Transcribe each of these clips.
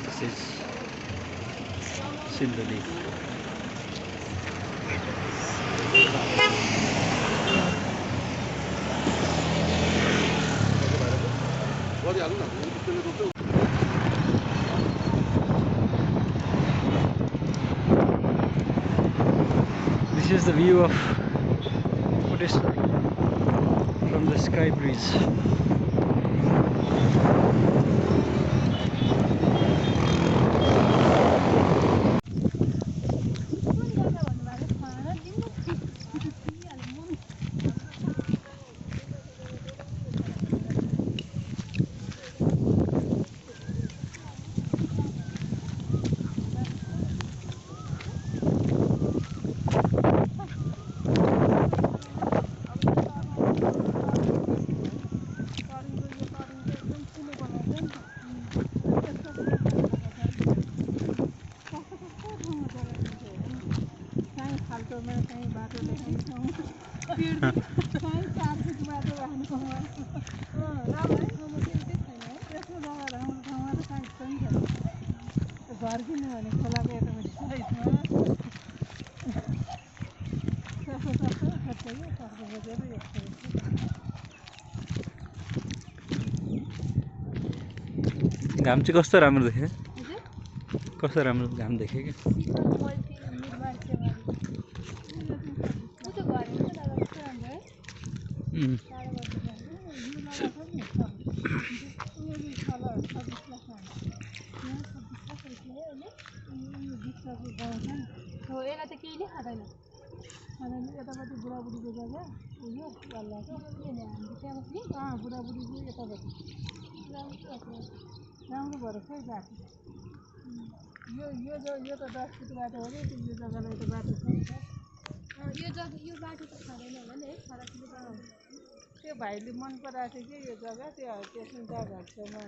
This is Sindali. This is the view of Buddheswar from the sky bridge. घाम चाहिँ कस्तो राम्रो देख्यो, कस्तो राम्रो घाम देख्यो कि राम्रो भएर खै बाटो यो त 10 फुट बाटो हो नि यो जग्गालाई त बाटो छ यो बाटो त छैन होला नि है फरकले बाटो त्यो भाइले मन पराएको थियो कि यो जग्गा त्यसमा जग्गाहरुमा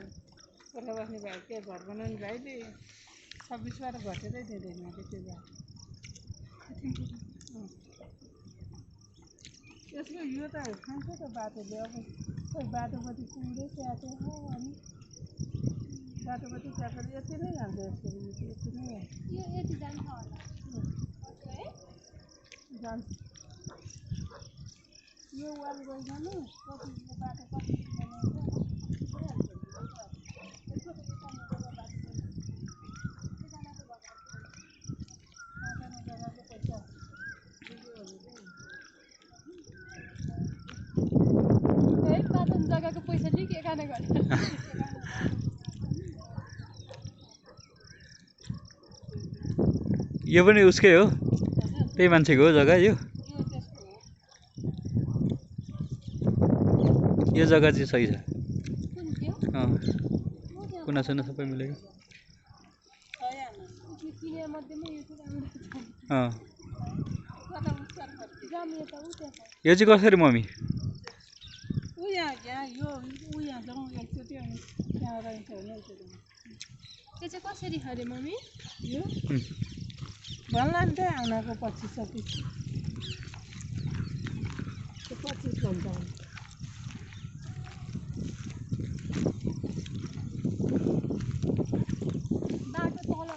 कोठा बस्ने भाइ के घर बनाउने भाइले 26 बार घटेरै दिँदैन त्यो जग्गा यसको यो त खान्छ त बाटोले अब खोइ बाटोपट्टि कुँडै त्याएको हो अनि बाटोपट्टि त्यापेर यति नै जान्छ यसको यति नै यो यति जान्छ होला है जान्छ यो वाल गइजानु कति बाटो कति जग्गाको पैसा लिक एकाना गर्छ यो पनि उसकै हो, त्यही मान्छेको हो जग्गा यो जग्गा चाहिँ सही छ कुना सुना सबै मिलेको यो चाहिँ कसरी मम्मी त्यो चाहिँ कसरी खरे मम्मी यो भन्ला नि त आउनाको 25 भन्छ बाटो तल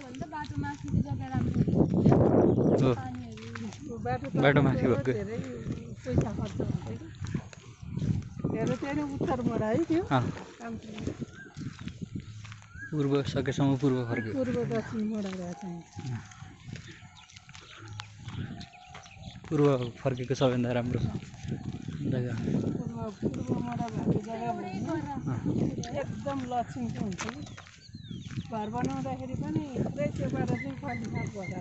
भन्दा बाटो माथिको जग्गा राम्रो हुन्छ बाटो माथि भएको धेरै पैसा खर्च हुन्छ कि धेरै धेरै उत्तर मोड है त्यो पूर्व सकेसम्म पूर्व फर्क्यो पूर्व दक्षिण मोडेर चाहिँ पूर्व फर्केको सबैभन्दा राम्रो जग्गा पूर्व मोडा भएको जग्गा एकदम लक्षिङको हुन्छ कि घर बनाउँदाखेरि पनि पुरै त्योबाट चाहिँ खाली साफ गर्दा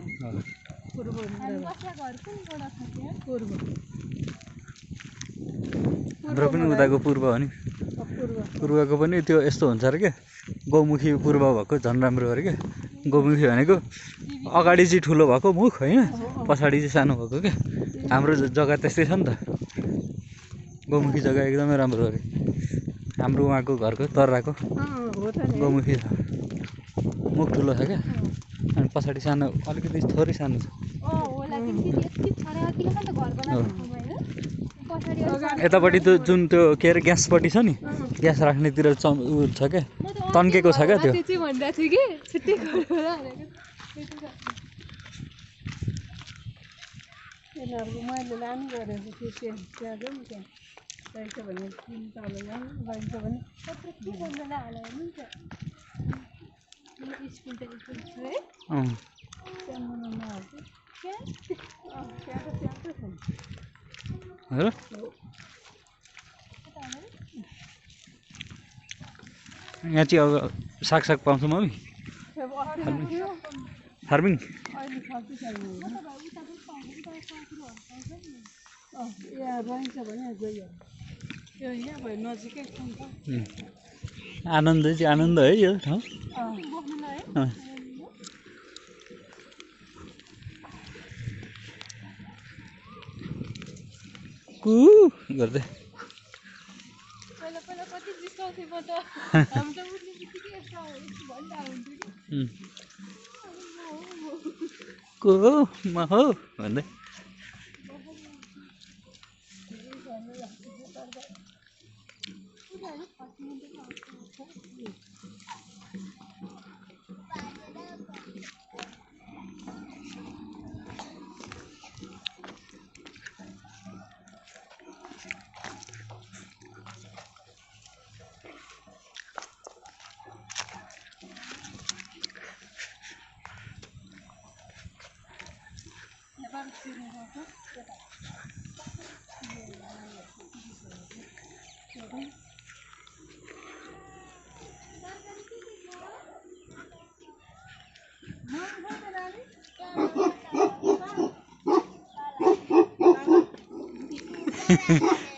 पूर्व हाम्रो पनि उताको पूर्व हो नि पूर्वको पनि त्यो यस्तो हुन्छ अरे के गौमुखी पूर्व भएको झन् राम्रो अरे के गौमुखी भनेको अगाडि चाहिँ ठुलो भएको मुख होइन पछाडि चाहिँ सानो भएको के हाम्रो जग्गा त्यस्तै छ नि त गौमुखी जग्गा एकदमै राम्रो अरे हाम्रो उहाँको घरको तर्राको गौमुखी छ मुख ठुलो छ क्या अनि पछाडि सानो अलिकति थोरै सानो छ यतापट्टि त्यो जुन त्यो के अरे ग्यासपट्टि छ नि ग्यास राख्नेतिर उ छ क्या तन्केको छ क्या त्यो यिनीहरूको मैले लानु गरेको थिएँ त्यहाँ जाउँ त्यहाँ चाहिन्छ भने तिन तल जाउँ गइन्छ भने हेर यहाँ चाहिँ अब साग पाउँछ मम्मी फार्मिङ यहाँ रहन्छ भने गइहाल्छ त्यो यहाँ भयो नजिकै खान्छ आनन्द चाहिँ आनन्द है यो ठाउँ कु गर्दै को म हो भन्दै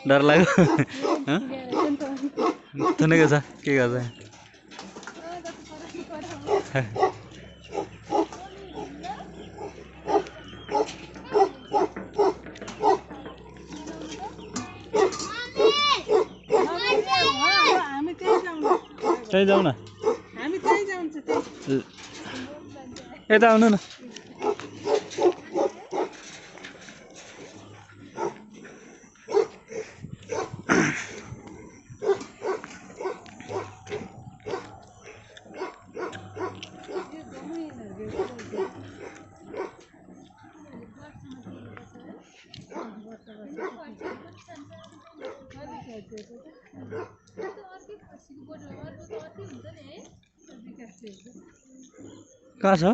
डर लाग्यो थुनेको छ के गर्छ त्यही जाउँ न हामी त्यही जान्छ त्यही यता आउनु न कहाँ छ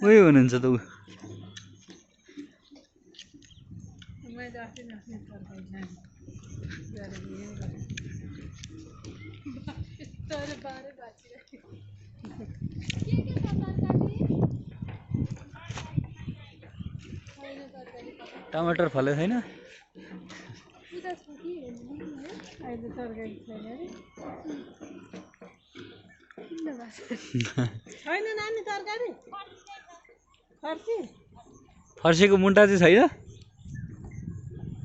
उही हुनुहुन्छ त ऊ मैले आफ्नै आफ्नै तरकारी टमाटर फले छैन अहिले तरकारी छैन अरे छैन नानी तरकारी फर्सी फर्सीको मुन्टा चाहिँ छैन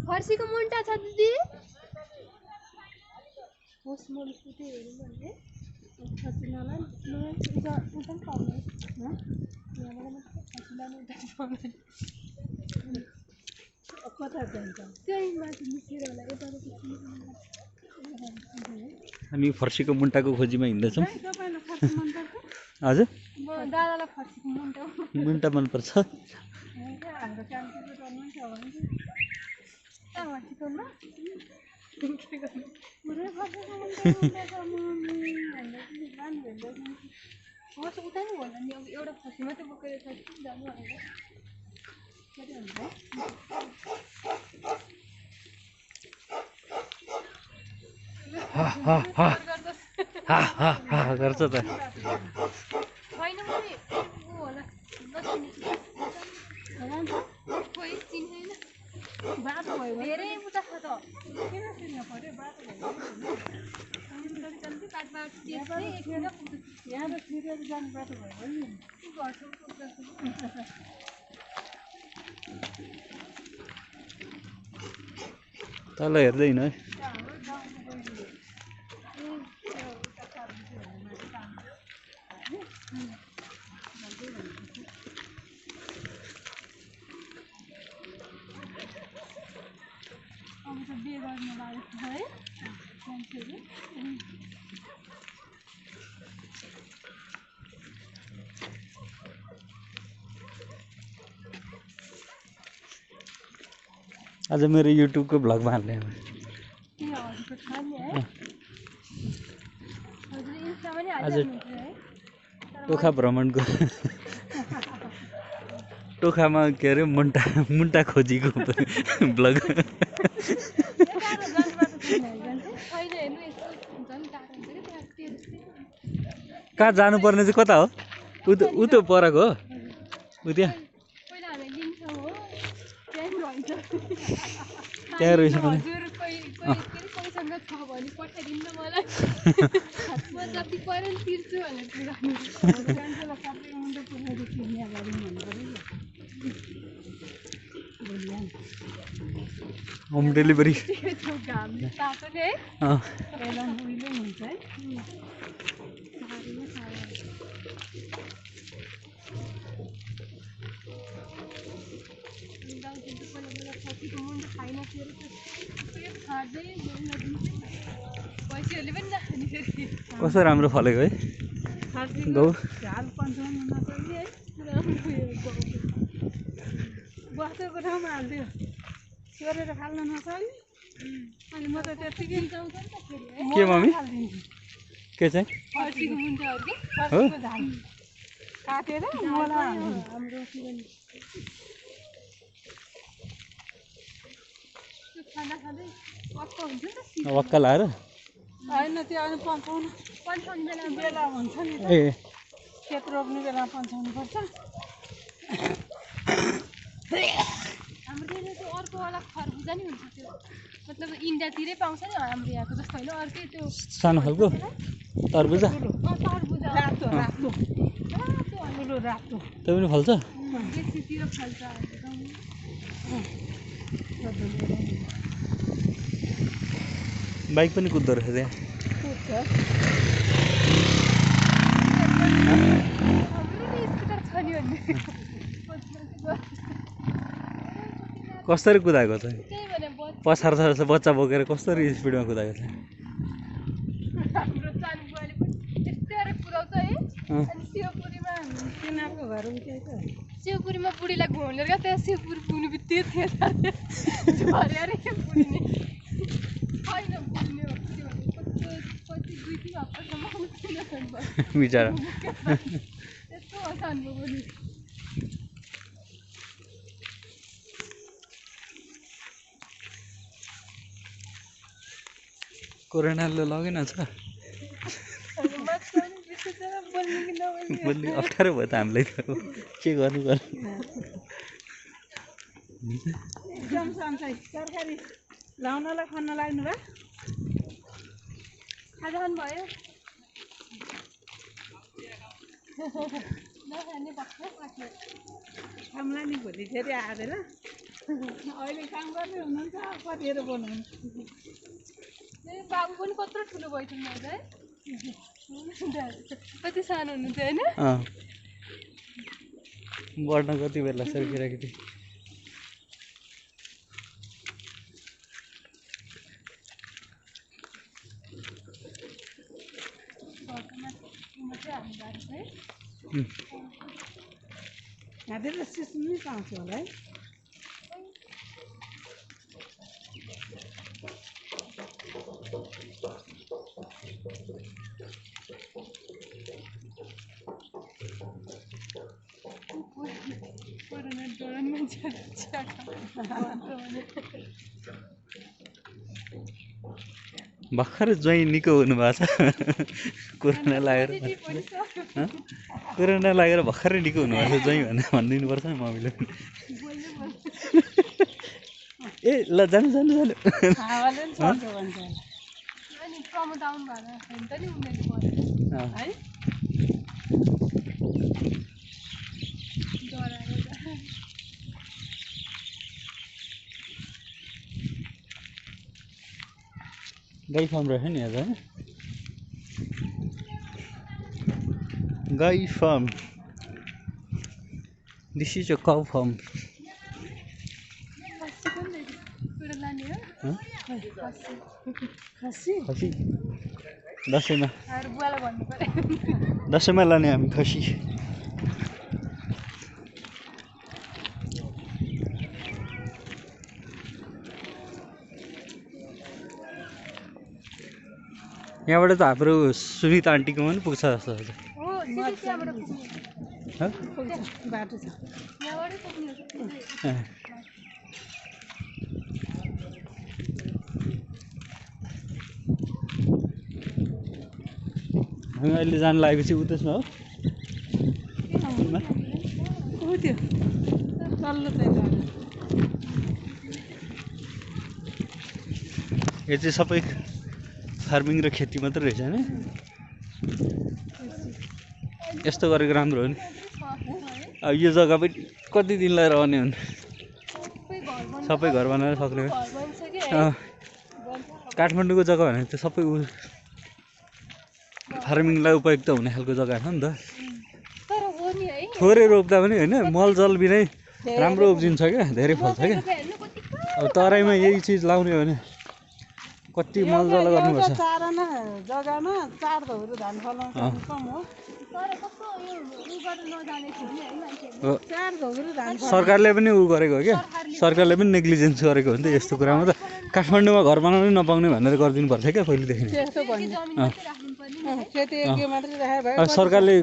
फर्सीको मुन्टा छ दिदी होस् म उतै हेरौँ भने फर्सी नला उता पनि पाउने यहाँबाट मात्रै फर्सी लानु उता पाउने कता जान्छ त्यही माथि निस्केर होला यता हामी फर्सीको मुन्टाको खोजीमा हिँड्दैछौँ तपाईँलाई फर्सी मनपर्छ हजुर म दादालाई फर्सीको मुन्टा मनपर्छ हाम्रो कामतिर गर्नुहुन्छ भने चिकनमा पुरै फर्सीको होस् उता नि होला नि अब एउटा फर्सी मात्रै बोकेर जानु भनेर गर्छ त छैन ऊ होला खोइ चिन्दैन बाटो भयो भने धेरै उता छ त किन चिन्नु पऱ्यो बाटो भयो यहाँ त छिरेर जाने बाटो भयो भने तल हेर्दै हिँड है अब त बिहे गर्न लागेको छ है मान्छेहरू आज मेरो युट्युबको भ्लगमा हाल्ने के हजुरको छ नि है हजुर इन्स्टामा नि आज हालिहाल्नुहुन्छ है टोखा भ्रमणको टोखामा के अरे मुन्टा खोजीको भ्लग टाढो जानुपर्छ छैन हेर्नु यस्तो झन् टाढो हुन्छ कि त्यहाँ कहाँ जानुपर्ने चाहिँ कता हो उ त परको हो उ त्यहाँ पहिला हामी लिन्छौँ हो त्यहाँ रहन्छ त्यहाँ रहेछ भने हजुर कोहीसँग छ भने पठाइदिनु न मलाई म जति पऱ्यो नि तिर्छु भनेर मान्छेलाई सबै मुन्डो पुर्खादेखि यहाँ गरौँ भन्नु पऱ्यो नि होम डेलिभरी घाम तातो नि है पहिला उहिले हुन्छ है साह्रै नै साह्रो गाउँतिर त पहिला पहिला कतिको मुन्डो खाइन थियो खाँदै पैसेहरूले पनि नखाने फेरि कस्तो राम्रो फलेको है गौ झाल पन्छाउनु नसक्ने है राम्रो यो गाउँको बसेको ठाउँमा हालिदियो सोरेर फाल्न नसक्ने अनि म त त्यत्तिकै आउँछ नि त फेरि है के मम्मी हालिदिन्छु के चाहिँ फर्सीको मुन्टाहरूको फर्सीको झाल काटेर मोला हाम्रो किनभने त्यो खाना खाँदै अक्क हुन्छ नि त वक्का लाएर होइन त्यो अनि पन्छाउनु पन्साउनु बेला बेला हुन्छ नि त ए खेत रोप्ने बेला पन्छाउनु पर्छ हाम्रो यहाँ त्यो अर्कोवाला खरबुजा नि हुन्छ त्यो मतलब इन्डियातिरै पाउँछ नि हाम्रो यहाँको जस्तो होइन अर्कै त्यो सानो खालको तरबुजा तरबुजा रातो रातो रातो ठुलो रातो त्यो पनि फल्छ बेसीतिर फल्छ हाम्रो गाउँमा बाइक पनि कुद्दो रहेछ त्यहाँ हाम्रो नि स्कुटर छ नि भन्ने कसरी कुदाएको छ त्यही भने पछार बच्चा बोकेर कसरी स्पिडमा कुदाएको छ हाम्रो सानो बुवाले पनि यस्तै अरे कुदाउँछ है अनि शिवपुरीमा तिनीहरूको घर उठ्यो त शिवपुरीमा बुढीलाई घुमाउनु क्या त्यहाँ शिवपुरी पुग्नु बित्तिकै झऱ्यो अरे बुढ्ने होइन बुढ्ने हो त्यो पछि 2-3 हप्तासम्म बिचरा त्यस्तो असाध्नु पनि कोरोनाले लगेन छ मास्क पनि बिर्सेर बोल्नु कि नबोल्नु बोल्नु अप्ठ्यारो भयो त हामीलाई त के गर्नु एकदम सन्चै तरकारी लाउनलाई खन्न लाग्नु भयो खाजा खानुभयो नखाने भर्खर खाएको खाउँला नि भोलि फेरि आएर ल अहिले काम गर्दै हुनुहुन्छ कतिखेर बनाउनु मेरो बाबु पनि कत्रो ठुलो भइसक्नु हुन्छ है कति सानो हुनुहुन्छ होइन बढ्न कति बेला सर केटाकेटी यहाँतिर सिस्नु नै पाउँछ होला है कोरोना डराउनु मान्छेहरू भर्खर ज्वाइँ निको हुनुभएको छ कोरोना लागेर कोरोना लागेर भर्खरै निको हुनुभएको छ ज्वाइँ भनेर भनिदिनु पर्छ नि मम्मीले ए ल जानु जानु जानु हावाले पनि सर्छ भन्छ अनि प्रमोद आउनु भएर हुन्छ नि उनीहरू है डराएर गाई फार्म रहेछ नि आज होइन गाई farm this is a cow farm बसेको नि त लाने हो हँ? खसी खसी दसैँमा अरू बुवालाई भन्नु पर्यो दसैँमा लाने हामी खसी यहाँबाट त हाम्रो सुनिता आन्टीकोमा पनि पुग्छ जस्तो छ हो सिधै त्यहाँबाट पुग्ने हँ? बाटो छ यहाँबाटै पुग्ने हो सिधै। अँ। हामी अहिले जानु लागेपछि उ त्यसमा हो ऊ त्यो तल्लो चाहिँ यो चाहिँ सबै फार्मिङ र खेती मात्रै रहेछ होइन यस्तो गरेको राम्रो हो नि अब यो जग्गा पनि कति दिनलाई रहने हुन् सबै घर बनाएर सक्ने घर बनिसक्यो है अँ, काठमाडौँको जग्गा भने त्यो सबै फार्मिङलाई उपयुक्त हुने खालको जग्गा छ नि त तर हो नि है थोरै रोप्दा पनि होइन मलजल बिनै राम्रो उब्जिन्छ क्या धेरै फल्छ क्या हेर्नु कति अब तराईमा यही चिज लाउने हो भने कति मलजल गर्नुपर्छ चारना जग्गामा 4 धौरो धान फलाउँछ कम हो तर कस्तो यो उबाट नजाने थियो नि है मान्छेहरू हो, 4 धौरो धान सरकारले पनि उ गरेको हो क्या सरकारले पनि नेग्लिजेन्स गरेको हो नि त यस्तो कुरामा त काठमाडौँमा घर बनाउनै नपाउने भनेर गरिदिनु पर्छ क्या पहिलेदेखि नै त्यस्तो भन्ने जमिन मात्रै राख्नु पर्ने खेती योग्य मात्रै राखे भए अब सरकारले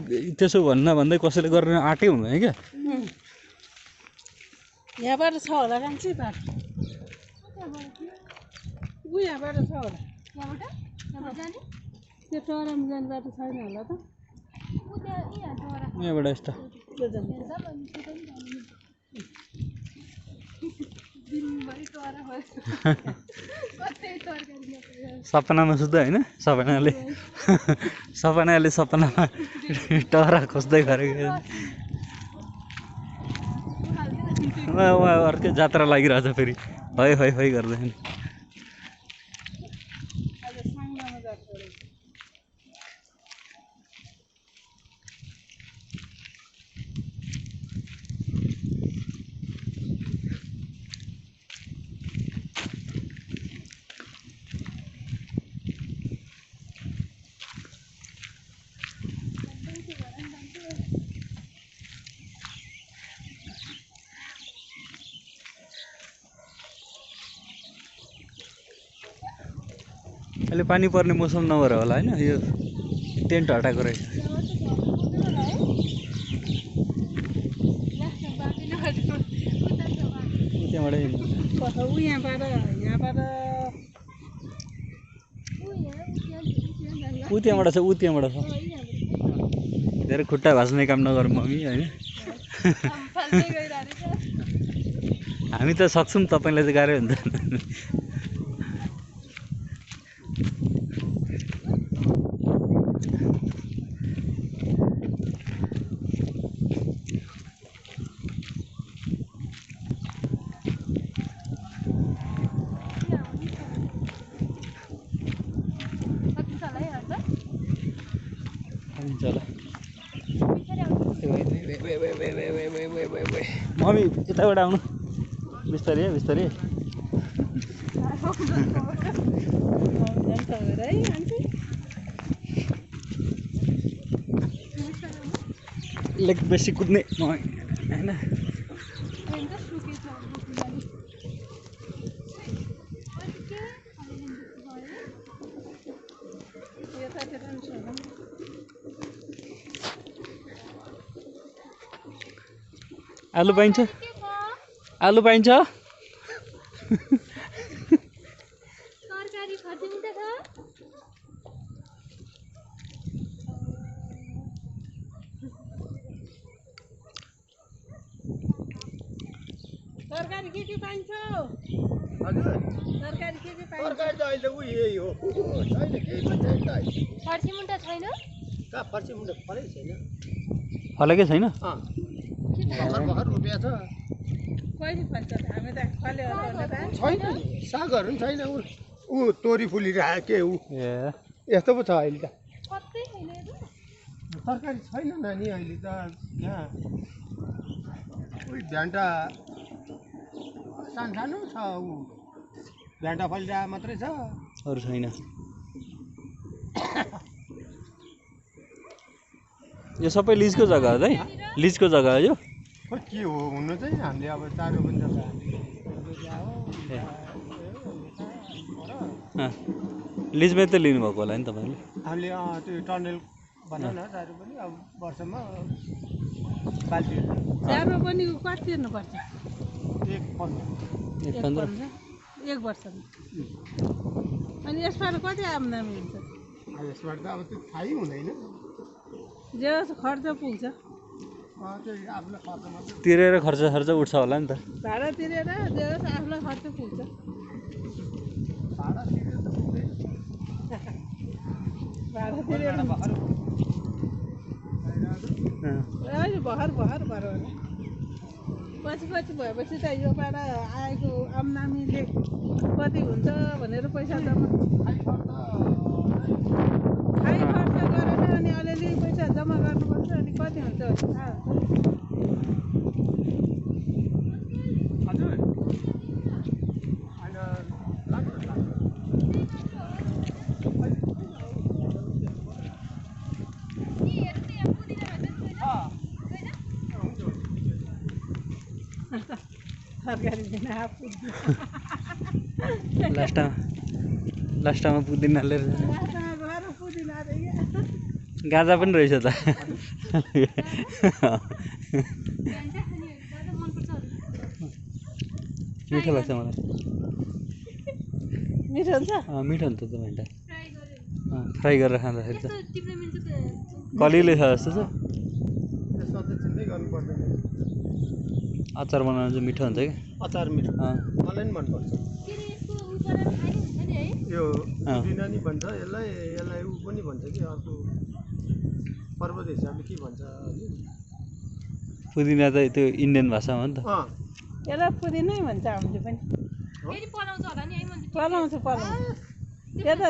त्यसो भन्दै कसैले गर्न आँटै हुँदैन क्या यहाँबाट छ होला कान्छी बाटो ऊ यहाँबाट छ होला यहाँबाट जाने त्यो टराम जाने बाटो छैन होला त ऊ त्यहाँ यहाँ जरा यहाँबाट यस्तो त्यो जाने हेर्दा पनि त्यो पनि जाने दिनभरि टरा भयो कतै तरकारी नपायो सपनामा सुत्दा होइन सपनाले सपनामा टहरा खोज्दै गरेको उहाँ अर्कै जात्रा लागिरहेछ फेरि है गर्दै आज साङ्गामा जान्छ अरे अहिले पानी पर्ने मौसम नभएर होला होइन यो टेन्ट हटाएको रहेछ त्यहाँबाटै ऊ यहाँबाट ऊ त्यहाँबाट छ धेरै खुट्टा भाँच्ने काम नगरौँ मम्मी होइन हामी त सक्छौँ तपाईँलाई चाहिँ गाह्रै हुन्छ मम्मी यताबाट आउनु बिस्तारै बिस्तारै जान्छ है मान्छे लेक बेसी कुद्ने होइन यतातिर पनि छ होला आलु पाइन्छ आलु पाइन्छ तरकारी खर्चिन्छ छ तरकारी के पाइन्छ हजुर तरकारी के पाइन्छ तरकारी त अहिले उ यही हो छैन केही पनि छैन त अहिले। फर्सीमुन्टा छैन कहाँ फर्सी मुन्टा फलै छैन फलेकै छैन भर्खर रोपिया छ कहिले फल्छ त हामी त फल्यो होला त छैन नि सागहरू पनि छैन ऊ तोरी फुलिरहेको के ऊ ए यस्तो पो छ अहिले त कतै छैन यो तरकारी छैन नानी अहिले त यहाँ उही भ्यान्टा सानो सानो छ ऊ भेन्टा फलिरहेको मात्रै छ। अरू छैन। यो सबै लिजको जग्गा हो है? लिजको जग्गा हो यो? खोइ के हो हुनु चाहिँ हामीले अब 4 रोपनी जग्गा लिजमै त लिनुभएको होला नि तपाईँले? हामीले त्यो टन्नेल भनौँ न 4 रोपनी अब वर्षमा बाल्टी 4 रोपनी कति तिर्नुपर्छ? 1.15 एक वर्षमा। अनि यसबाट कति आम्दानी हुन्छ? यसबाट त अब त्यो थाहै हुँदैन। जे खर्च पुग्छ। त्यही आफूलाई खर्च मात्रै तिरेर खर्च उठ्छ होला नि त। भाडा तिरेर जे होस् आफूलाई खर्च पुग्छ। भाडा तिरेर त पुग्दैन। भाडा तिरेर भर्खर अहिले भर्खर भएर होला। पछि भएपछि त योबाट आएको आम्दानीले कति हुन्छ भनेर पैसा जम्मा खाइ खर्च गरेर अनि अलिअलि पैसा जम्मा गर्नुपर्छ। अनि कति हुन्छ भने थाहा हुन्छ। हजुर होइन लाग्छ तरकारी दिन आफू लास्टमा पुदिना हालेर गएर पुदिना रे गाजा पनि रहेछ त। मिठो लाग्छ मलाई। मिठो हुन्छ। मिठो हुन्छ त भेन्टा फ्राई गरेर खाँदाखेरि त कलिलो छ जस्तो छ। त्यसमा त चिन्दै गर्नु पर्दैन। अचार बनाउनु चाहिँ मिठो हुन्छ कि? अचार मिठो मलाई पनि मनपर्छ। यो पुदिना नि भन्छ यसलाई ऊ पनि भन्छ कि अर्को पर्वत हिसाबले के भन्छ पुदिना त त्यो इन्डियन भाषा हो नि त। यसलाई पुदिनै भन्छ हामीले पनि। पलाउँछु त्यो त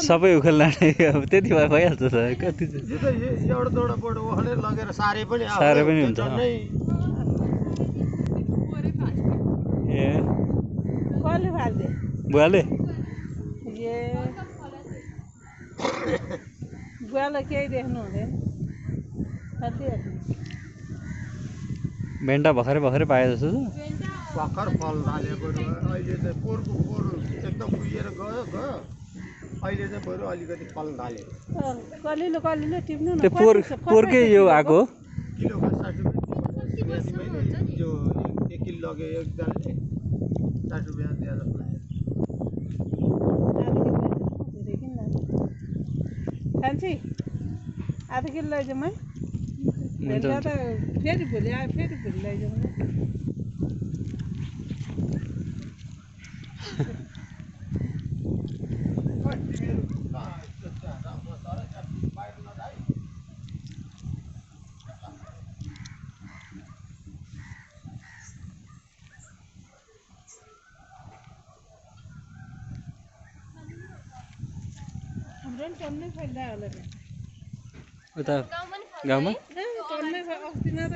सबै उखेल लाने अब त्यति भए भइहाल्छ त। कति एउटा दुईवटा ओखलेर लगेर सारे पनि हुन्छ। ए कसले फाल्दे? बुवाले? ए बुवालाई केही देख्नु हुँदैन। भेन्टा भर्खरै पाए जस्तो छ। भर्खर फल थाल्यो बरु अहिले चाहिँ पोहोर एकदम उहिएर गयो अहिले चाहिँ बरु अलिकति फल थाल्यो। कलिलो टिप्नु न। त्यो पोहोरकै यो आएको हो? किलोमा 60 रुपियाँ जो 1 किलो लग्यो एकजनाले 60 रुपियाँ दिएर खान्छी आधा किलो लैजाउँ है। भेन्टा त फेरि भोलि आयो फेरि भोलि लैजाउँ न। हाम्रो पनि टन्नै फैलिरहेको होला उता गाउँमा टन्नै अस्ति नै त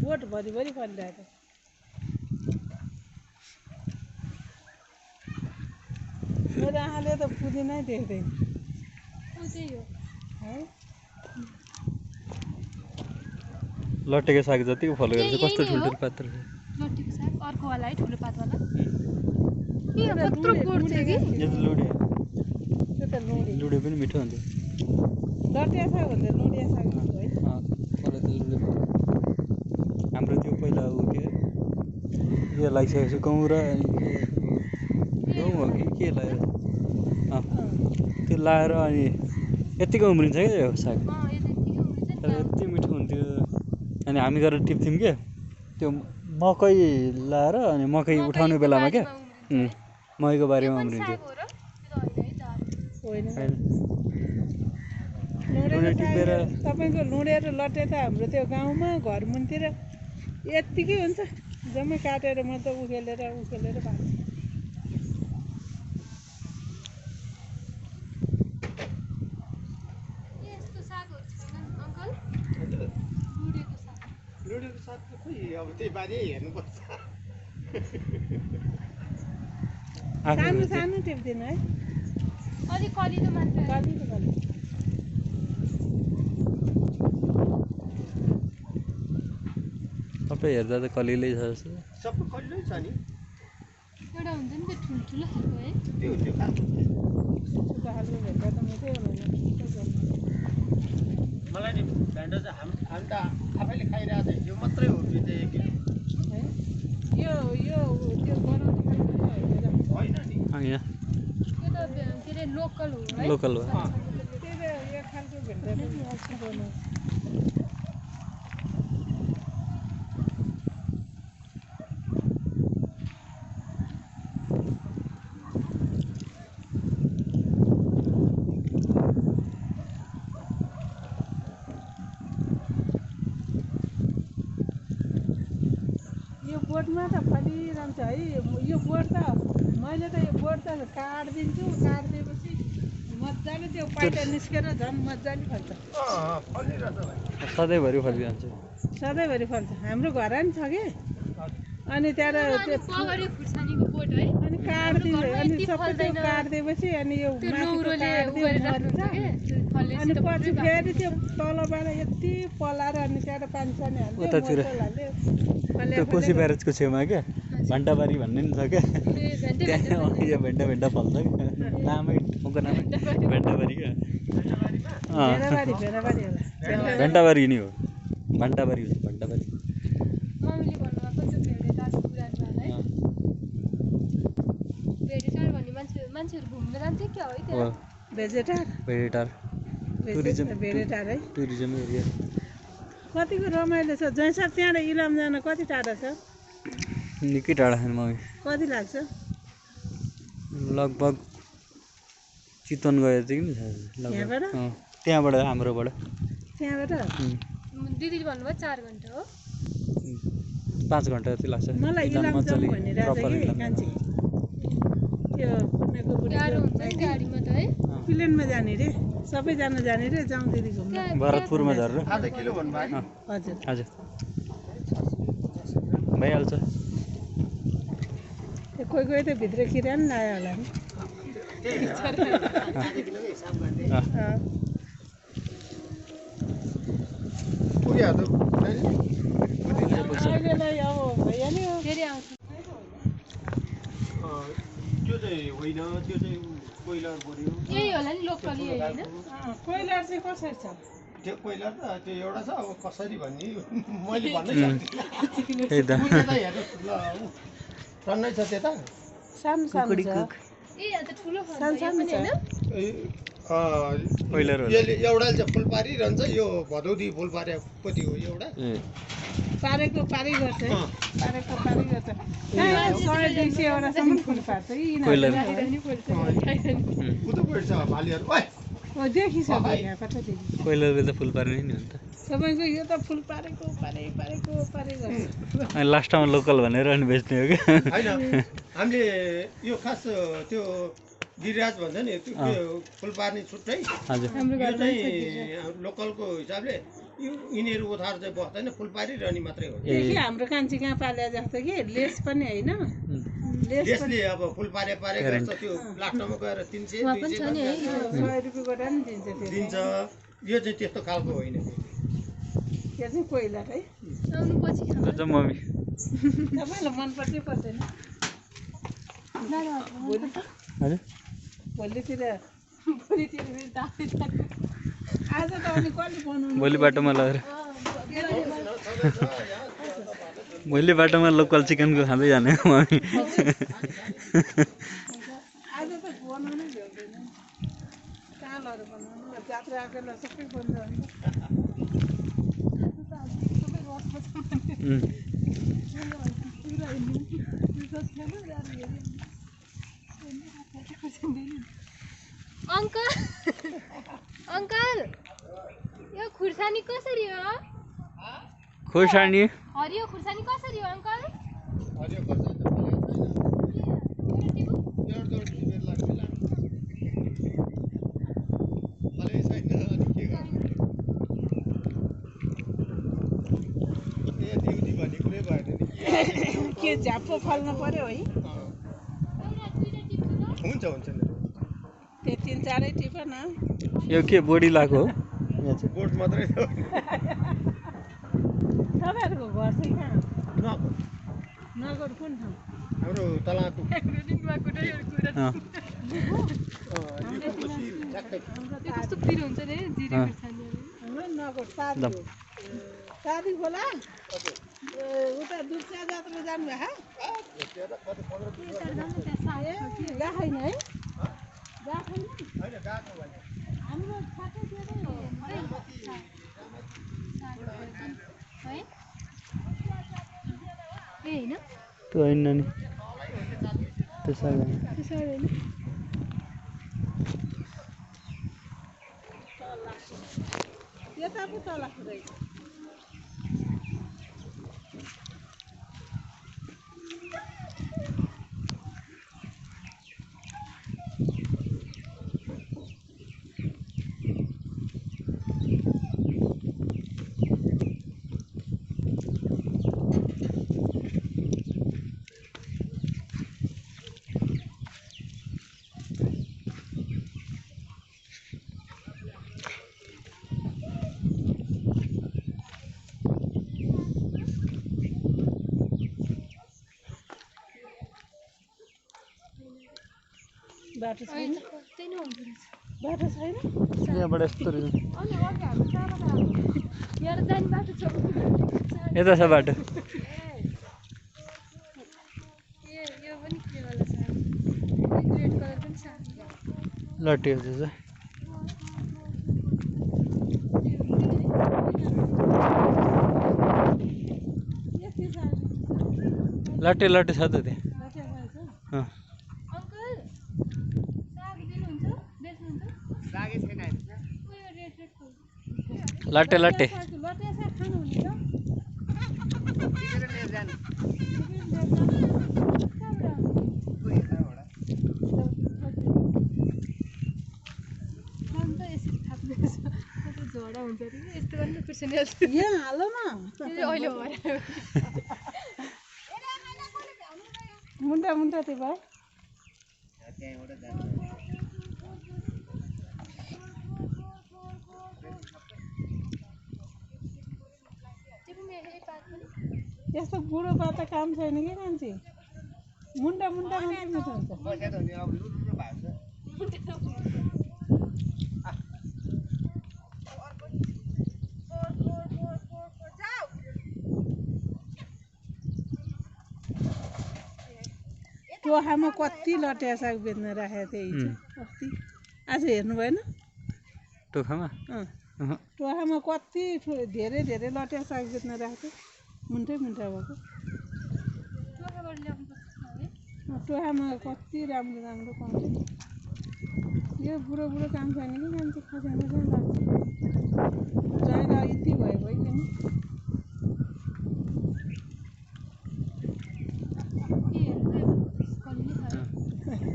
बोट भरिभरि फैलिरहेको। मेरो आँखाले त पुदिनै देख्दैन। है लट्टेको साग जतिको फल गरेको कस्तो ठुल्ठुलो पात रहेछ। लट्टेको साग अर्कोवाला है ठुलो पातवाला। यो त लुडे। त्यो त लुडे पनि मिठो हुन्छ। लटिया साग भन्छ लुडिया साग भन्छ है। मलाई त लुडे हाम्रो त्यो पहिला ऊ के लागिसकेको छ गहुँ र गहुँ हो कि के लाएर त्यो लाएर अनि यत्तिको उम्रिन्छ क्या यो साग। तर यति मिठो हुन्थ्यो। अनि हामी गएर टिप्थ्यौँ क्या त्यो मकै लाएर अनि मकै उठाउने बेलामा क्या मकैको बारीमा उम्रिन्थ्यो। टिपेर तपाईँको लुडे र लट्टे त हाम्रो त्यो गाउँमा घर मुनितिर यत्तिकै हुन्छ। जम्मै काटेर मात्रै उखेलेर भाग्छ। लुडेको साग त खोइ अब त्यही बारी हेर्नुपर्छ। सानो सानो टिप्दिनु है अलिक कलिलो मात्र कलिलो कलिलो सबै हेर्दा त कलिलै छ जस्तो सबै कलिलै छ नि एउटा हुन्छ नि त्यो ठुल्ठुलो खालको है त्यो खालको सुक्खा खालको भेट्दा त मिठै हुँदैन मलाई नि भेन्डा चाहिँ हामी त आफैले खाइरहेको छ यो मात्रै हो कि चाहिँ 1 किलो है यो त्यो बनाउने खालको होइन होइन नि होइन त्यो त के अरे लोकल हो है लोकल हो त्यो त एक खालको भेट्दा पनि अल्छी बनाउँछ बोटमा त फलिरहन्छ है यो बोट त मैले त यो बोट त काटिदिन्छु काटिदिएपछि मजाले त्यो पाइटा निस्केर झन् मजाले फल्छ फलिरहेछ भाइ सधैँभरि फलिरहन्छ सधैँभरि फल्छ हाम्रो घर नि छ कि अनि त्यहाँबाट त्यो पगडी खुर्सानीको बोट है अनि काटिदिन्छ अनि सबै त्यो काटिदिएपछि अनि यो त्यो माथिको लौरोले काटिदियो उगेर मर्छ राख्नुहुन्छ के फल्ने अनि पछि फेरि त्यो तलबाट यति पलाएर अनि त्यहाँबाट पानी सानी हाल्यो उतातिर। मर्चल हाल्यो त्यो कोसी ब्यारेजको छेउमा क्या भान्टाबारी भन्ने नि छ क्या त्यहाँ यो भेन्टा फल्छ क्या नामै ठाउँको नामै भेन्टाबारी क्या भेडाबारी भेडाबारी होला भेन्टाबारी नि हो भान्टाबारी हुन्छ भान्टाबारी मम्मीले भन्नुभएको त्यो भेडेटारको पुरानो है भेडेटार भन्ने मान्छेहरू घुम्न जान्छ क्या है हो त्यहाँ भेजेटार भेटार टुरिज्म भेडेटार है टुरिज्म एरिया कतिको रमाइलो छ जैसा त्यहाँबाट इलाम जान कति टाढा छ निकै टाढा छ मम्मी कति लाग्छ लगभग चितवन गए जति नि छ यहाँबाट? लगभग त्यहाँबाट हाम्रोबाट त्यहाँबाट दिदीले भन्नुभयो 4 घन्टा हो 5 घन्टा जति लाग्छ मलाई इलाम इलाम मजाले जाउँ भनिरहेको proper छ कि इलाम कान्छी त्यो पुण्यको टाढो हुन्छ नि बुढी गाडीमा त है प्लेनमा जाने रे सबैजना जाने रे जाउँ दिदी घुम्न त्यहाँ भरतपुरमा झरेर आधा किलो भन्नुभयो हजुर हजुर भइहाल्छ त्यो कोही कोही त भित्र किरा नि लायो होला नि आधा किलोको हिसाब गर्ने अँ, अँ। पुग्यो त अहिलेलाई अब भइहाल्यो फेरि आउँछ त्यो चाहिँ होइन त्यो चाहिँ कोइलर बढ्यो यही होला नि लोकल यही होइन कोइलर चाहिँ कसरी छ त्यो कोइलर त त्यो एउटा छ अब कसरी भन्ने मैले भन्नै सक्दिनँ त्यही त त्यता हेर्नु ल टन्नै छ त्यता सानो सानो छ ए अन्त ठुलो फल्छ सानो यो सानो पनि छ होइन कोइलर होला यसले एउटाले चाहिँ फुल पारिरहन्छ यो भदौदी फुल पारेपछि हो एउटा ए पारेको पारी गर्छ है अँ। पारेको पारी गर्छ 100-200 एउटासम्म फुल पार्छ कि कोइलर। यिनीहरू नि फल्छ उता पढ्छ भालीहरू ओइ देखिसक्यो यहाँ कता देखि कोइलरले त फुल पार्ने नि हो नि त तपाईँको यो त फुल पारेको पारे गर्छ अनि लास्टमा लोकल भनेर अनि बेच्ने हो क्या होइन हामीले यो खास त्यो गिरिराज भन्छ नि त्यो फुल पार्ने छुट्टै हजुर हाम्रो यो घर चाहिँ लोकलको हिसाबले यिनीहरू उधार चाहिँ बस्दैन फुल पारिरहने मात्रै हो देखि हाम्रो कान्छी कहाँ पाले जस्तो कि लेस पनि होइन लेस पनि यसले अब फुल पारे गर्छ त्यो लास्टमा गएर 300 वहाँ पनि 200 छ नि है 100 रुपियाँ गोटा नि दिन्छ त्यो दिन्छ यो चाहिँ त्यस्तो खालको होइन त्यो चाहिँ कोइलर है आउनु पछि त्यो चाहिँ मम्मी तपाईँलाई मन पर्छ पर्दैन भोलि हजुर भोलितिर भोलितिर मेरो दामी आज त अनि कहिले बनाउनु भोलि बाटोमा लगेर भोलि बाटोमा लोकल चिकनको खाँदै जाने हो मम्मी आज त बनाउनै भ्याउँदैन कहाँ लगेर बनाउनु जात्रा आएकोलाई सबै बन्द हुन्छ अङ्कल अङ्कल यो खुर्सानी कसरी हो खोर्सानी हरियो खुर्सानी कसरी हो अङ्कल हरियो खोर्सानी त फलेको छैन अनि के गर्नु ए दिउदी भन्ने कुरै भएन नि के झ्याप्पो फल्नु पर्यो है एउटा दुईटा टिप हुन्छ हुन्छ त्यो 3-4 टिप न यो के बोडी लाएको हो यहाँ चाहिँ बोट मात्रै हो तपाईँहरूको घर चाहिँ कहाँ नगद नगर कुन ठाउँ हाम्रो तलाको अँ, कस्तो पिरो हुन्छ नि जिरे अँ। खुर्सानी हाम्रो नगर सादी हो सादी खोला उता दुर्चा जात्रा जानुभयो गएको छैन है गएको छैन होइन गएको भने हाम्रो ठ्याक्कै त्यतै हो है ए होइन त्यो होइन नि त्यो सागा त्यसो होइन त्यता पो तल रहेछ बाटो छैन त्यही नै हुन्छ बाटो छैन यहाँबाट यस्तो रहेछ अनि अघि हाम्रो सानो यहाँ जाने बाटो छ यता छ बाटो यो पनि के वाला छ रेड कलर पनि छ लट्टियो त्यो चाहिँ यति सानो लट्टे लट्टे छ त त्यहाँ बाटो रहेछ अँ, अङ्कल साग दिनुहुन्छ बेच्नुहुन्छ लागेको छैन उयो रेड रेड फुल लट्टे लट्टे लट्टे साग खानुहुने त टिकेर लिएर जानु अन्त यसरी थाप्नुपर्छ कस्तो झोडा हुन्छ अरे यस्तो गर्नुपर्छ नि यहाँ हाल न अहिले हरायो मुन्टा मुन्टा त्यो भयो त्यहाँबाट जानु त्यो पनि यही पात पनि यस्तो बुढो पाता काम छैन कि मान्छे मुन्टा मुन्टा मात्रै मिठो हुन्छ पैसा त हुने अब लुरु भएको छ टोखामा कति लट्या साग बेच्न राखेको थिएँ हिजो अस्ति आज हेर्नु भएन टोखामा अँ अहँ, टोखामा कति धेरै धेरै लट्या साग बेच्न राखेको थिएँ मुन्टै मुन्टा भएको टोकाबाट ल्याउनुपर्छ है टोखामा कति राम्रो राम्रो पाउँछ यो बुढो बुढो काम छैन कि मान्छे खाजा खाजा लाग्छ जहिले यति भयो पनि के हेर्नु कहिले खायो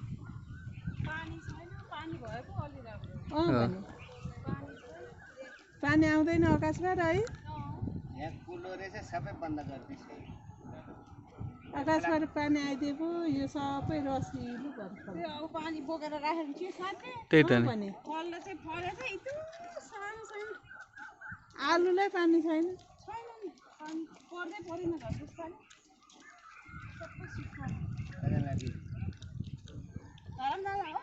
पानी छैन पानी भयो पो अलि राम्रो अँ। भने पानी आउँदैन आकाशबाट है यहाँ कुलो रहेछ सबै बन्द गरिदिन्छ आकाशबाट पानी आइदिए पो यो सबै रसिलो भन्छ अब पानी बोकेर राखेर के साथी त्यही त नि भने फल्दा चाहिँ फलेछ यत्रो सानो सानो आलुलाई पानी छैन छैन नि पानी पर्दै परेन घरको पानी सबै सुक्खा धरम दादा हो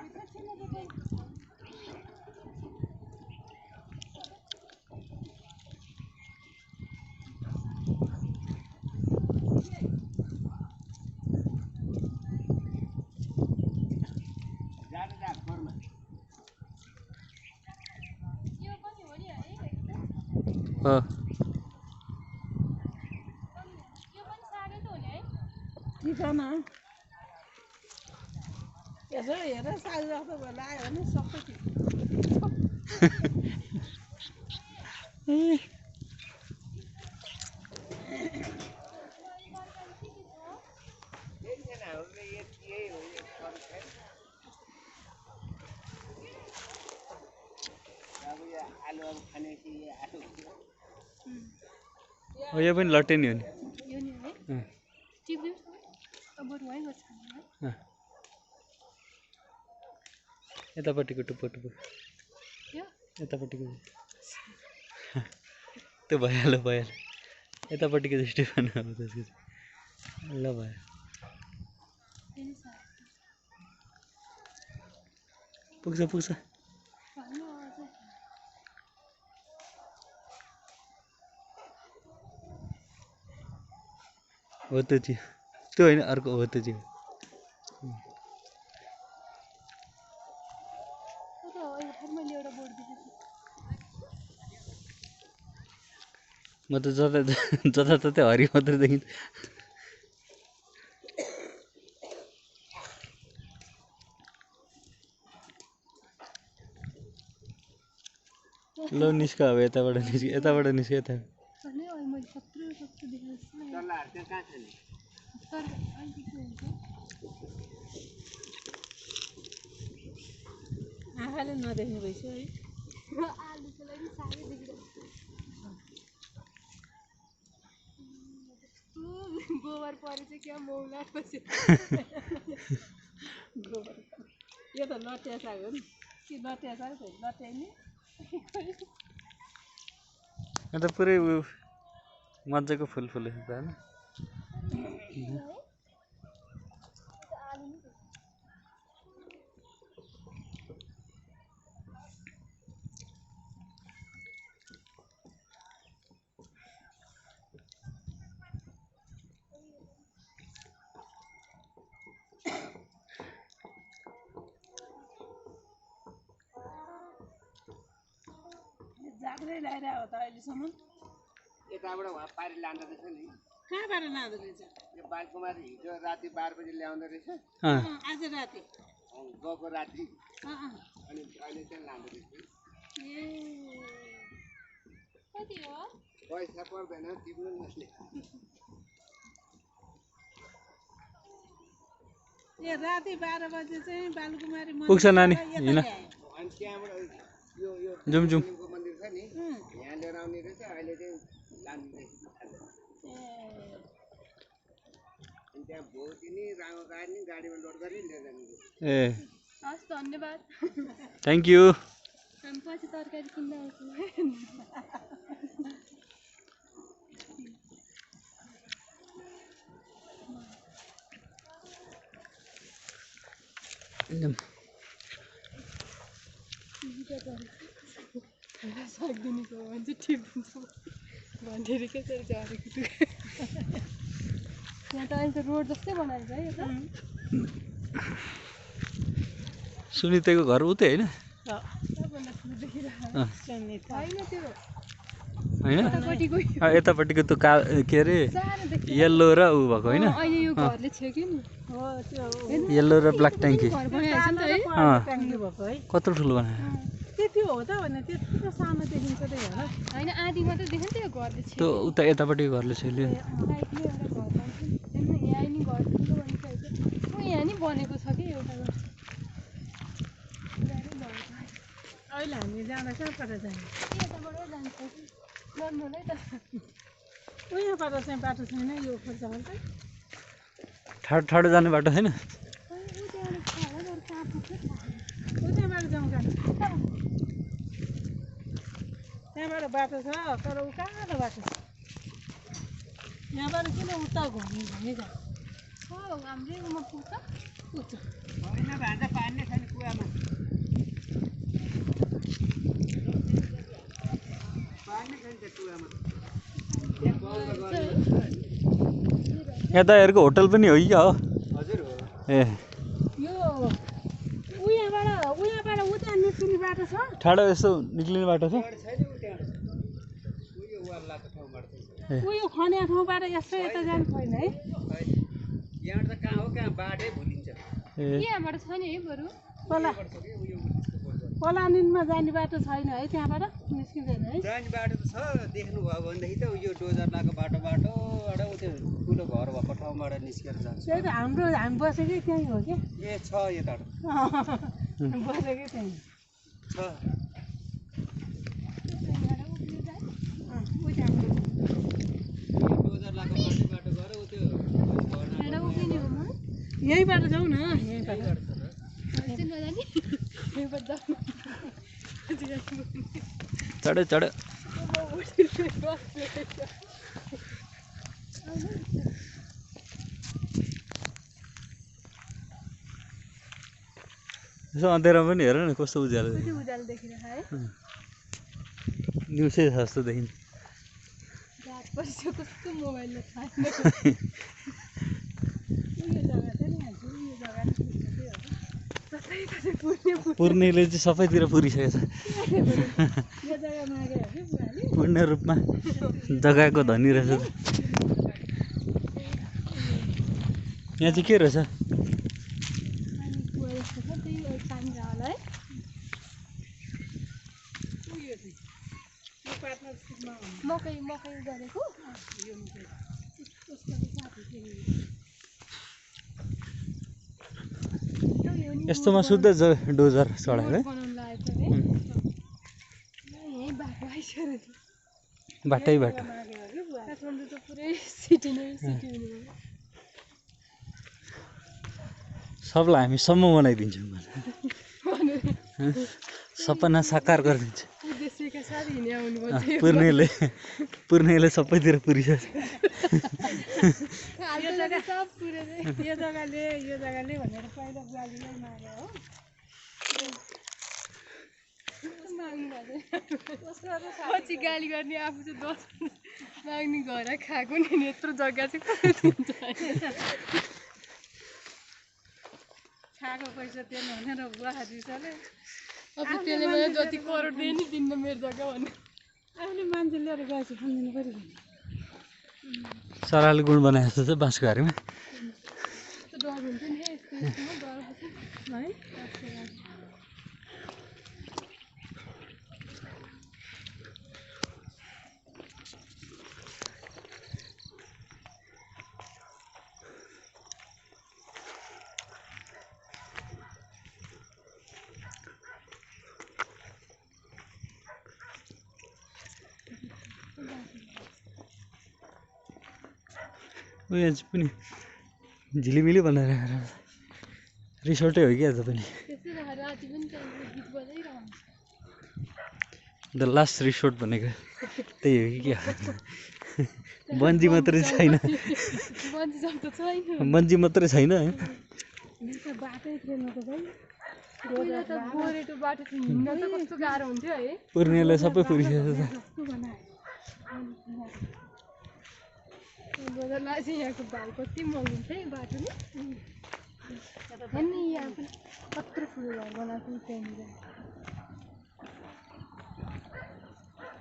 भित्र छैन देखाइ यो पनि हो नि है अँ, यो पनि सागै त हो नि है ठिकाना यसो हेरेर साग जस्तो भएर आयो भने सबै ठिक आलु अब खाने कि आलु यो पनि लट्टे नि हो नि यो नि है यतापट्टिको टुप्पो टुप्पो यो यतापट्टिको त्यो भइहाल्यो यतापट्टिको चाहिँ स्टेफन अब त्यसको चाहिँ ल भयो फेरि साथ पुग्छ भन्नु अझै हो त्यो चाहिँ त्यो होइन अर्को हो त्यो चाहिँ मैले एउटा बोर्ड देखेको म त जताततै हरि मात्रै देखिन् ल निस्क अब यताबाट निस्क यता भने अहिले मैले कत्रो देखेको छु चल्लाहरू त्यहाँ कहाँ छ नि तर अहिले के हुन्छ आँखाले नदेख्ने भइसक्यो है आलुको लागि साह्रै देखिरहेको गोबर परे चाहिँ क्या मौला बस्यो गोबर यो त लट्या साग हो नि के लट्या साग त लट्याइने अन्त पुरै उयो मजाको फुल फुलेछ त होइन जाग्रै लगाइरहेको हो त अहिलेसम्म यताबाट उहाँ पारी लाँदो रहेछ नि कहाँबाट लाँदो रहेछ यो बालकुमारी हिजो राति 12 बजी ल्याउँदो रहेछ आज राति गएको राति अनि अहिले चाहिँ लाँदो रहेछ ए कति हो पैसा पर्दैन तिम्रो नसले ए राति 12 बजे चाहिँ बालकुमारी पुग्छ नानी हिँड अनि त्यहाँबाट यो जुम मन्दिर छ नि यहाँ लिएर आउने रहेछ अहिले चाहिँ लाने रहेछ अनि त्यहाँ भोटिनी राँगो गाड्ने गाडीमा लोड गर्ने लिएर जाने रहेछ ए हस् धन्यवाद थ्याङ्क यू हामी पछि तरकारी किन्न आउँछौँ सक्दिनेको मान्छे ठिक हुन्छ भनेर के चाहिँ झरेको यहाँ त अहिले त रोड जस्तै बनाएको छ है यता सुनिताको घर उतै होइन सबभन्दा ठुलो देखिरहेको होइन त्यो होइन यतापट्टिको यतापट्टिको त्यो के अरे सानो देखियो येल्लो र ऊ भएको होइन अहिले यो घरले छेक्यो नि हो त्यो येल्लो र ब्ल्याक ट्याङ्की घर बनाएको छ नि त है ट्याङ्की भएको है कत्रो ठुलो बनायो त्यति हो त भने त्यत्रो सानो देखिन्छ त हेर होइन आधी मात्रै देख्यो नि त यो घरले त्यो उता यतापट्टिको घरले छैल्यो साइडले एउटा घर बन्छ यहाँ नि घर ठुलो बनिसकेको छ यहाँ नि बनेको छ कि एउटा घर अहिले हामी जाँदा कहाँबाट जाने यताबाट जान्छ नर्मलै त उयोबाट चाहिँ बाटो छैन यो खोज्छाबाट ठाडो ठाडो जाने बाटो छैन उताबाट जाउँ त्यहाँबाट बाटो छ तर ऊ कहाँ बाटो छ यहाँबाट किन उता घुम्ने भने जा हाम्रै उमा पुग्छ पुग्छ होइन भान्जा पार्ने छैन कुवामा पार्ने छैन त्यो कुवामा यहाँ तपाईँहरूको होटल पनि हो कि क्या हो हजुर हो ए यो उयाबाट उता निस्किने बाटो छ ठाडो यसो निक्लिने बाटो छ छैन उ त्यहाँ उयो वाल्लाको ठाउँबाट चाहिँ उयो खन्या ठाउँबाट यसो यता जानु छैन है यहाँबाट त कहाँ हो कहाँ बाटै भुलिन्छ ए यहाँबाट छ नि है बरु पलानिनमा जाने बाटो छैन है त्यहाँबाट निस्किँदैन है जाने बाटो त छ देख्नुभयो भनेदेखि त यो डोजर लगाएको बाटोबाट ऊ त्यो ठुलो घर भएको ठाउँबाट निस्केर जान्छ त्यही त हामी बसेकै त्यहीँ हो क्या ए छ यताबाट बसेकै त्यहीँ छ डोजर लगाएको बाटो गएर ऊ त्यो उभिने हो म यहीँबाट जाउँ न यहीँबाट चाहिँ नजाने चढ चढ यसो अँध्यारो पनि हेर न कस्तो उज्यालो कति उज्यालो देखिरहेको है दिउँसै छ जस्तो देखिन्छ रात परिसक्यो कस्तो मोबाइलले थाहा उयो जग्गा छ नि हाल्छु यो जग्गा नि कतै कतै पुर्ने पुर्नेले चाहिँ सबैतिर पुरिसकेको छ यो जग्गा मागे हो कि बुवाले पूर्ण रूपमा जग्गाको धनी रहेछ यहाँ चाहिँ के रहेछ पानी कुवा जस्तो छ त्यही पानी होला है उयो चाहिँ यो पार्टनरसिपमा मकै मकै गरेको यो मात्रै उसको साथी थियो यस्तोमा शुद्ध डोजर चढायो है बनाउनु लागेको है यहीँ बाटो आइसक्यो बाटै बाटो मागे हो कि बुवा काठमाडौँ त पुरै सिटी हुने सबलाई हामी सम्म बनाइदिन्छौँ सपना साकार गरिदिन्छ उद्देश्यका साथ हिँडे आउनुपर्छ पुर्नेले सबैतिर पुरिसक्छ यो जग्गा सब पुरै यो जग्गाले भनेर पहिला बुवालीलाई माग्यो हो पछि गाली गर्ने आफू चाहिँ 10 माग्ने घर खाएको नि यत्रो जग्गा चाहिँ कसले दिन्छ खाएको पैसा तिर्नु भनेर बुवा रिसाले अब त्यसले मलाई जति करोड दिए नि दिन्न मेरो जग्गा भन्ने आफूले मान्छे लिएर गएपछि खानु पऱ्यो सराले गुण बनाए जस्तो चाहिँ बाँसको हारीमा त्यो डर हुन्छ नि यस्तो यस्तोमा डर है उयो चाहिँ पनि झिलिमिली बनाएर रिसोर्टै हो क्या त पनि त्यसै राति पनि त्यहाँनिर गीत बजाइरहन्छ द लास्ट रिसोर्ट भनेको त्यही हो कि क्या बन्जी मात्रै छैन बन्जी जम्प त छैन बन्जी मात्रै छैन है बाटै थिएन त भाइ पहिला त गोरेटो बाटो थियो हिँड्न त कस्तो गाह्रो हुन्थ्यो है पुर्नेलाई सबै पुरिसकेको छ बजारलाई चाहिँ यहाँको भाइ कति महँगो हुन्छ है बाटो नि अनि यहाँ पनि कत्रो ठुलो घर बनाएको त्यहाँनिर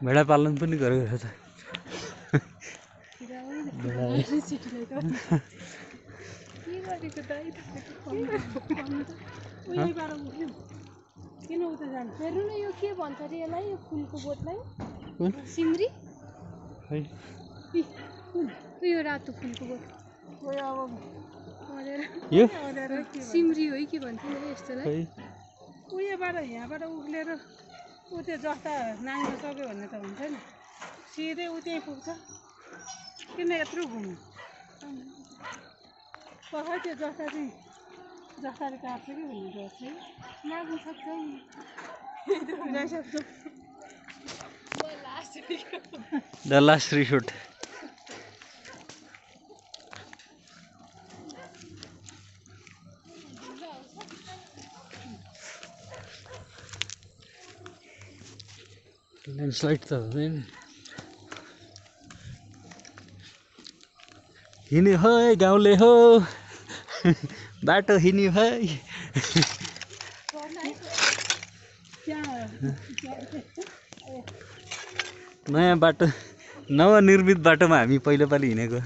भेडा पालन पनि गरेको रहेछ सिटीलाई त के गरेको दाइ उयोबाट उठ्यो किन उता जानु हेर्नु न यो के भन्छ अरे यसलाई यो फुलको बोटलाई कुन सिमरी खै यो रातो फुलको बोट उयो अब अरेर यो सिमरी हो कि भन्छ नि यस्तोलाई खै उयोबाट यहाँबाट उक्लेर ऊ त्यो जस्ता नाङ्ग्न सक्यो भने त हुन्छ नि सिधै ऊ त्यहीँ पुग्छ किन यत्रो घुम्नु पख त्यो जस्ता चाहिँ जस्ताले काट्छ कि भन्ने गर्छ है नाग्नु सक्छ नि गइसक्छ द लास्ट रिसोर्ट ल्यान्डस्लाइड त हुँदैन हिँड्यो है गाउँले हो बाटो हिँड्यो है नयाँ बाटो नवनिर्मित बाटोमा हामी पहिलोपालि हिँडेको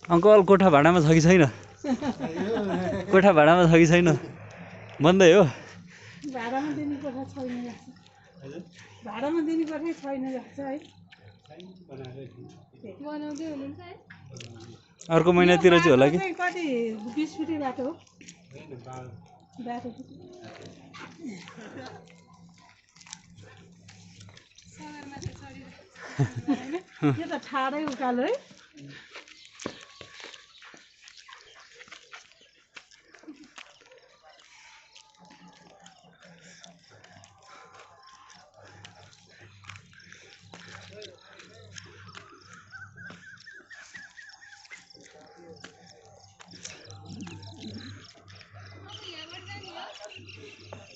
अङ्कल कोठा भाडामा छ कि छैन कोठा भाडामा छ कि छैन भन्दै हो भाडामा दिने कोठा छैन जस्तो भाडामा दिने कोठै छैन जस्तो है बनाउँदै हुनुहुन्छ है अर्को महिनातिर चाहिँ होला कि कति 20 फिटे बाटो हो बाटो सगरमाथा चढिरहेको यो त ठाडै उकालो है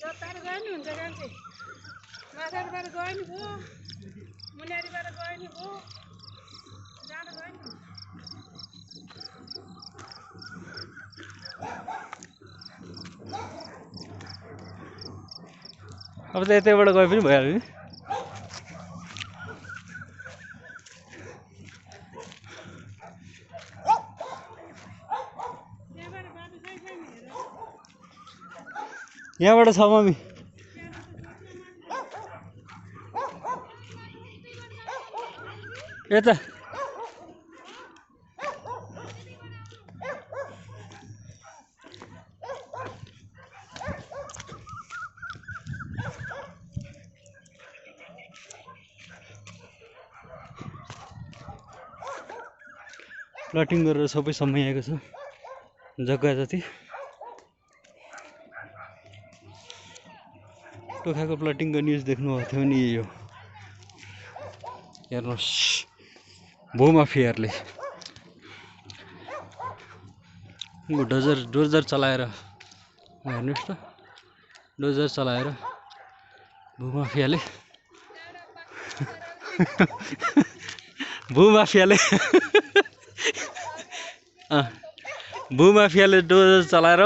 जतार गयो नि हुन्छ कान्छी माथिबाट गयो नि भयो मुनिबाट गयो नि भयो जाँदा गयो नि अब त यतैबाट गए पनि भइहाल्यो नि त्यहाँबाट बाटो चाहिँ छैन हेर यहाँबाट छ मम्मी यता प्लटिङ गरेर सबै समाइएको छ जग्गा जति टोखाको प्लटिङको न्युज देख्नुभएको थियो नि यो हेर्नुहोस् भूमाफियाहरूले डोजर चलाएर हेर्नुहोस् त डोजर चलाएर भूमाफियाले भूमाफियाले डोजर चलाएर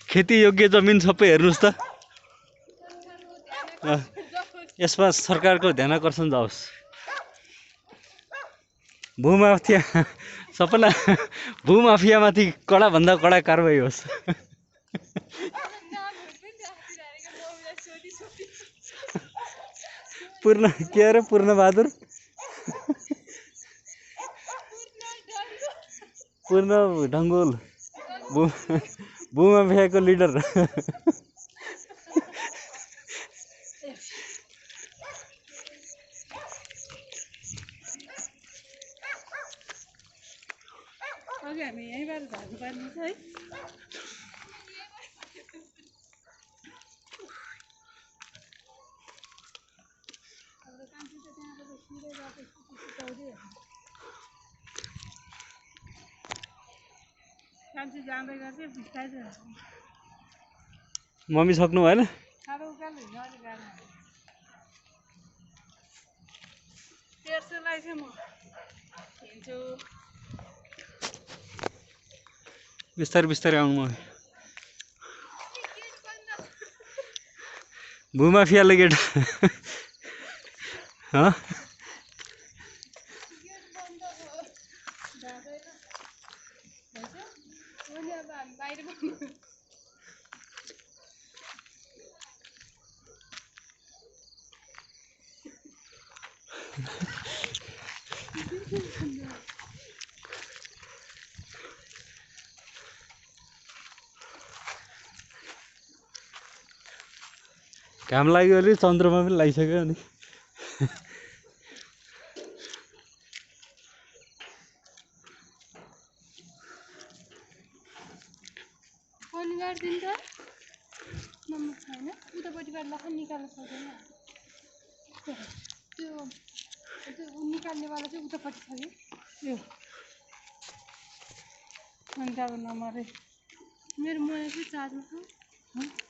खेती योग्य जमिन सबै हेर्नुहोस् त यसमा सरकारको ध्यानाकर्षण जाओस् भूमाफिया सबैलाई भूमाफियामाथि कडाभन्दा कडा कारबाही होस् पूर्ण के अरे पूर्णबहादुर पूर्ण ढङ्गोल भूमाफियाको लिडर अघि हामी यहीँबाट झार्नुपर्ने छ है कान्छी जाँदै गर्छ बिस्तारै मम्मी सक्नु भएन साह्रो उकालो हिँड्नु अलिक गाह्रो तेर्सोलाई चाहिँ म हिँड्छु बिस्तारै बिस्तारै आउनु मम्मी भूमाफियाले गेट घाम लाग्यो अरे चन्द्रमा पनि लागिसक्यो अनि फोन गरिदिनु त नम्बर छैन उतापट्टिबाट लखन निकाल्न सक्दैन त्यो निकाल्नेवाला चाहिँ उतापट्टि छ कि यो अन्त अब नम्बरै मेरो मोबाइल चाहिँ चार्जमा छ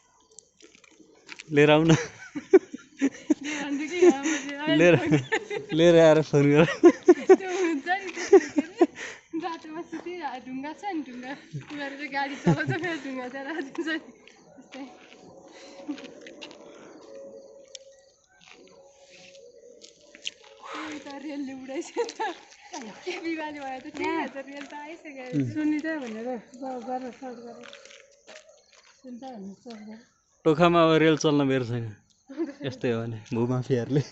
लिएर आउन लिएर आएर फोन गर त्यो हुन्छ नि त्यस्तो के अरे बाटोमा सुति ढुङ्गा छ नि ढुङ्गा उनीहरू चाहिँ गाडी चलाउँछ फेरि ढुङ्गा चाहिँ राखिदिन्छ नि त्यस्तै त रेलले उडाइसक्यो त के बिमारी भयो त ठिक छ रेल त आइसक्यो सुनिँदै भनेर गरेर सर्च गरेर सुन्दा भन्ने सर्च गरेर टोखामा अब रेल चल्न बेर छैन यस्तै हो भने भूमाफियाहरूले